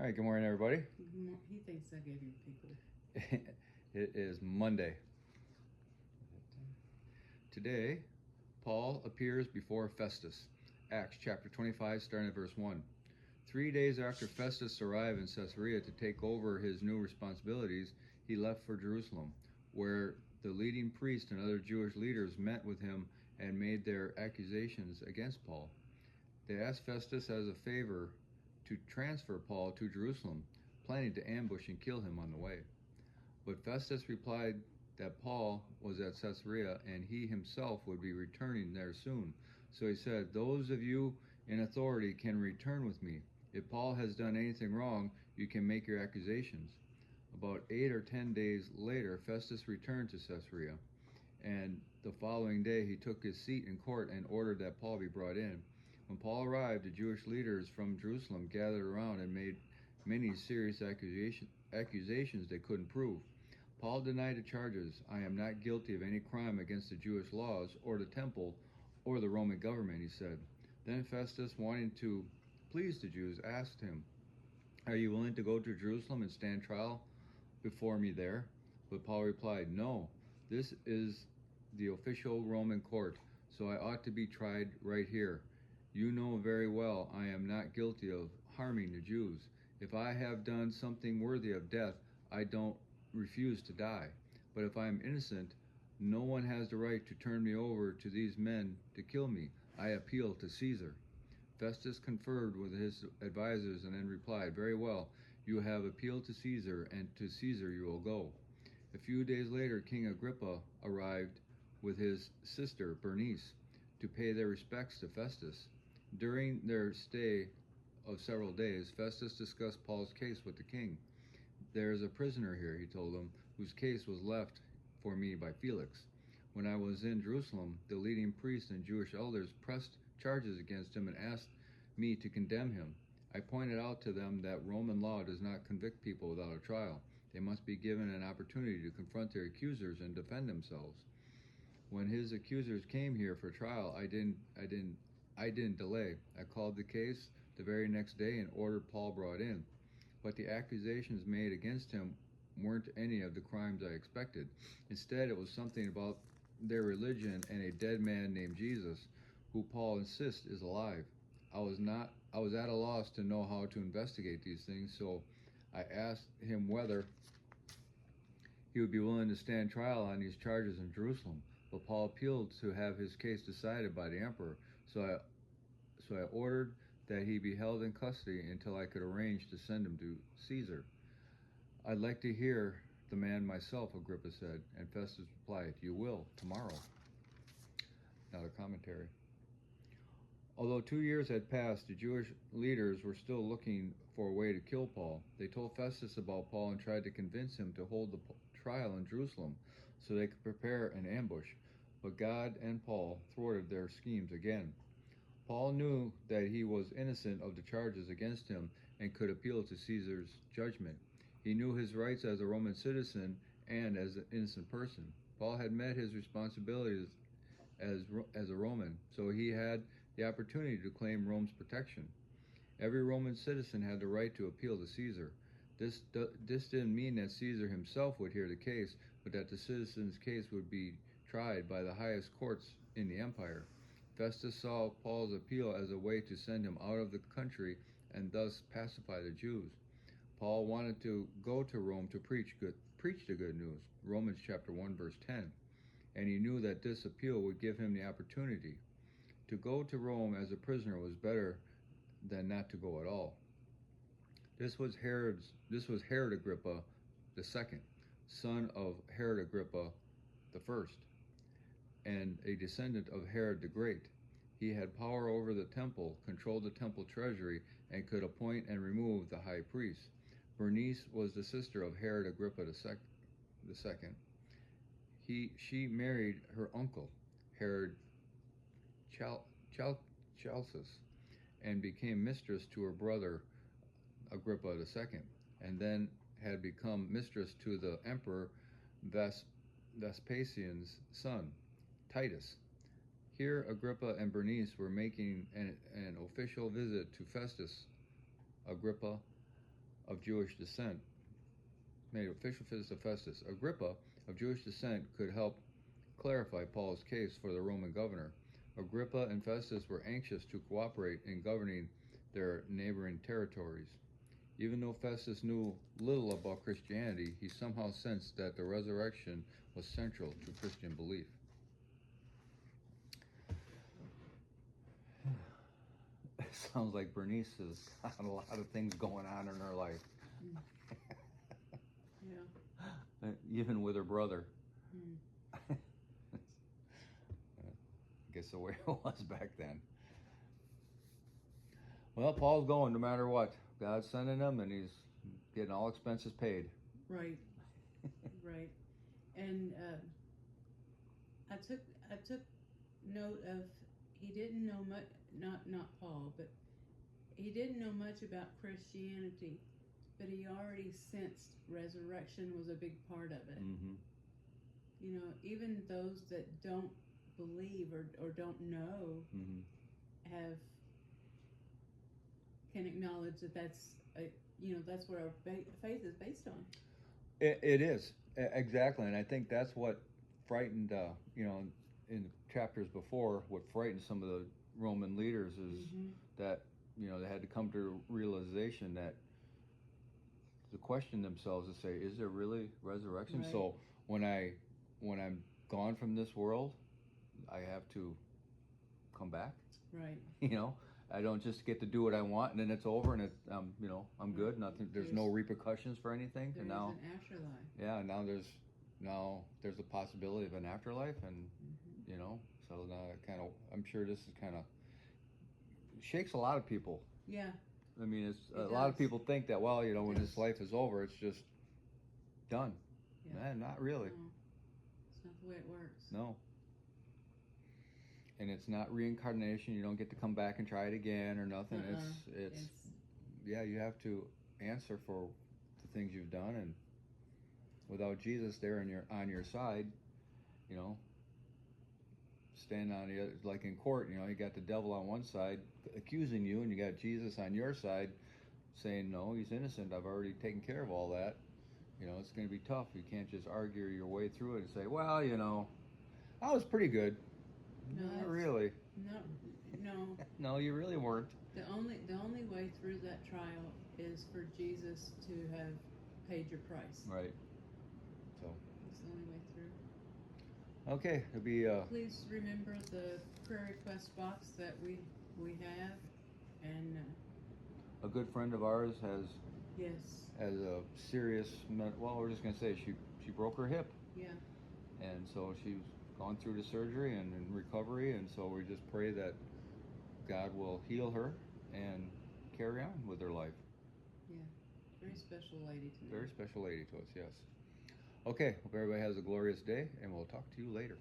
All right, good morning, everybody. He thinks I gave you people. It is Monday. Today, Paul appears before Festus. Acts chapter 25, starting at verse 1. 3 days after Festus arrived in Caesarea to take over his new responsibilities, he left for Jerusalem, where the leading priests and other Jewish leaders met with him and made their accusations against Paul. They asked Festus as a favor to transfer Paul to Jerusalem, planning to ambush and kill him on the way. But Festus replied that Paul was at Caesarea and he himself would be returning there soon. So he said, "Those of you in authority can return with me. If Paul has done anything wrong, you can make your accusations." About 8 or 10 days later, Festus returned to Caesarea, and the following day he took his seat in court and ordered that Paul be brought in. When Paul arrived, the Jewish leaders from Jerusalem gathered around and made many serious accusations they couldn't prove. Paul denied the charges. "I am not guilty of any crime against the Jewish laws or the temple or the Roman government," he said. Then Festus, wanting to please the Jews, asked him, "Are you willing to go to Jerusalem and stand trial before me there?" But Paul replied, "No, this is the official Roman court, so I ought to be tried right here. You know very well I am not guilty of harming the Jews. If I have done something worthy of death, I don't refuse to die. But if I am innocent, no one has the right to turn me over to these men to kill me. I appeal to Caesar." Festus conferred with his advisors and then replied, "Very well, you have appealed to Caesar, and to Caesar you will go." A few days later, King Agrippa arrived with his sister Bernice to pay their respects to Festus. During their stay of several days, Festus discussed Paul's case with the king. "There is a prisoner here," he told him, "whose case was left for me by Felix. When I was in Jerusalem, the leading priests and Jewish elders pressed charges against him and asked me to condemn him. I pointed out to them that Roman law does not convict people without a trial. They must be given an opportunity to confront their accusers and defend themselves. When his accusers came here for trial, I didn't delay. I called the case the very next day and ordered Paul brought in. But the accusations made against him weren't any of the crimes I expected. Instead, it was something about their religion and a dead man named Jesus, who Paul insists is alive. I was at a loss to know how to investigate these things, so I asked him whether he would be willing to stand trial on these charges in Jerusalem. But Paul appealed to have his case decided by the emperor, so I ordered that he be held in custody until I could arrange to send him to Caesar. "I'd like to hear the man myself," Agrippa said, and Festus replied, "You will, tomorrow." Now the commentary. Although 2 years had passed, the Jewish leaders were still looking for a way to kill Paul. They told Festus about Paul and tried to convince him to hold the trial in Jerusalem so they could prepare an ambush. But God and Paul thwarted their schemes again. Paul knew that he was innocent of the charges against him and could appeal to Caesar's judgment. He knew his rights as a Roman citizen and as an innocent person. Paul had met his responsibilities as a Roman, so he had the opportunity to claim Rome's protection. Every Roman citizen had the right to appeal to Caesar. This didn't mean that Caesar himself would hear the case, but that the citizen's case would be tried by the highest courts in the empire. Festus saw Paul's appeal as a way to send him out of the country and thus pacify the Jews. Paul wanted to go to Rome to preach the good news, Romans chapter 1 verse 10, and he knew that this appeal would give him the opportunity. To go to Rome as a prisoner was better than not to go at all. This was Herod Agrippa II, son of Herod Agrippa I, and a descendant of Herod the Great. He had power over the temple, controlled the temple treasury, and could appoint and remove the high priest. Bernice was the sister of Herod Agrippa II. She married her uncle, Herod Chalcis, and became mistress to her brother Agrippa II, and then had become mistress to the emperor Vespasian's son, Titus. Here Agrippa and Bernice were making an official visit to Festus. Agrippa of Jewish descent, made official visit to Festus. Agrippa, of Jewish descent, could help clarify Paul's case for the Roman governor. Agrippa and Festus were anxious to cooperate in governing their neighboring territories. Even though Festus knew little about Christianity, he somehow sensed that the resurrection was central to Christian belief. It sounds like Bernice has got a lot of things going on in her life. Yeah. Even with her brother. Mm. I guess the way it was back then. Well, Paul's going no matter what. God's sending him, and he's getting all expenses paid. Right. Right. And I took note of, he didn't know much. Not Paul, but he didn't know much about Christianity, but he already sensed resurrection was a big part of it. Mm-hmm. You know, even those that don't believe or don't know Mm-hmm. can acknowledge that that's where our faith is based on. It is exactly, and I think that's what frightened in the chapters before. What frightened some of the Roman leaders is that they had to come to realization that to question themselves to say, is there really resurrection? Right. So when I'm gone from this world, I have to come back. Right. I don't just get to do what I want and then it's over and I'm good. Nothing. There's no repercussions for anything. There's And now, an afterlife. yeah, now there's a possibility of an afterlife, and so now I'm sure this is kind of shakes a lot of people. Yeah. I mean, It a lot of does. people think that, well, when Yes. this life is over, it's just done. Yeah. Man, not really. No, it's not the way it works. No. And it's not reincarnation. You don't get to come back and try it again or nothing. It's you have to answer for the things you've done, and without Jesus there on your side, stand on the other, like in court, you got the devil on one side accusing you, and you got Jesus on your side saying, no, he's innocent. I've already taken care of all that. It's going to be tough. You can't just argue your way through it and say, well, I was pretty good. No, Not really. No. No, you really weren't. The only way through that trial is for Jesus to have paid your price. Right. So. It's the only way through. Okay, it'll be. Please remember the prayer request box that we have, and. A good friend of ours has a serious. Well, we're just gonna say she broke her hip. Yeah. And so she's gone through the surgery and in recovery, and so we just pray that God will heal her and carry on with her life. Yeah. Very special lady to me. Very special lady to us, yes. Okay, hope everybody has a glorious day, and we'll talk to you later.